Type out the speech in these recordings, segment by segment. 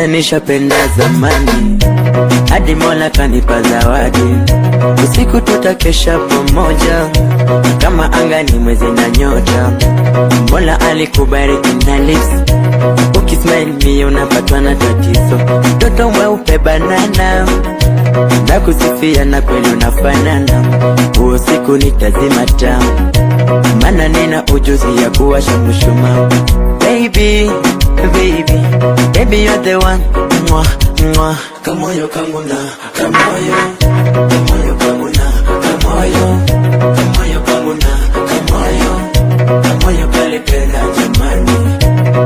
Hata nishapenda zamani, hadi Mola kanipa zawadi. Usiku tutakesha pamoja, kama anga ni mwezi na nyota. Mola alikubariki na lips, ukismile mie unapatwa na tatizo. Mtoto mweupe banana, nakusifia na kweli unafanana. Huo siku nitazima taa, maana nina ujuzi ya kuwasha mshumaa. Baby, baby, baby you're the one. Mwah, mwah. Kamoyo kangu na, kamoyo, kamoyo kangu na, kamoyo, kamoyo kangu na, kamoyo, kamoyo kalipenda jamani.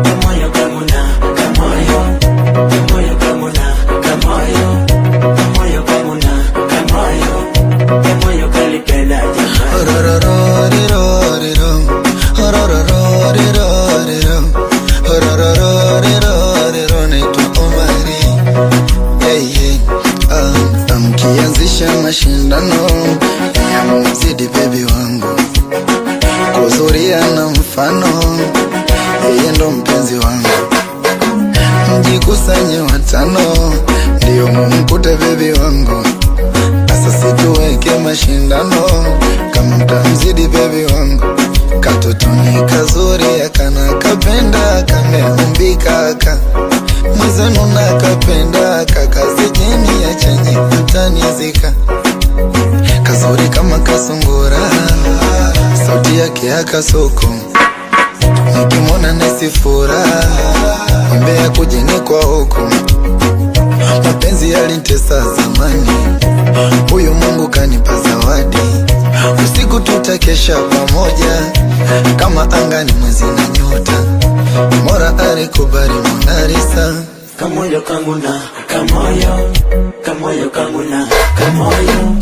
Kamoyo kangu na, kamoyo, kamoyo kangu na, kamoyo, kamoyo kangu na, kamoyo, kamoyo kalipenda jamani. Amkianzisha mashindano ya muzidi baby wangu, kuzuria na mfano, yeye ndo mpenzi wangu. Mjikusanye watano, ndio mumkute baby wangu. Asa situweke mashindano, kama mtamzidi baby wangu. Katotoni kazuri akana kapenda, kameumbika ka mwezenu na kapenda, kakazijeni ya chenye mtanizika. Kazuri kama kasungura, sauti yake ya kasoko, nikimona nesifura, mbea kujeni kwa huko. Mapenzi yalinitesa zamani, huyu Mungu kanipa zawadi. Usiku tutakesha pamoja, kama anga ni mwezi na nyota. Mola alikubali Mona Lisa. Kamoyo kangu na, kamoyo, kamoyo kangu na, kamoyo.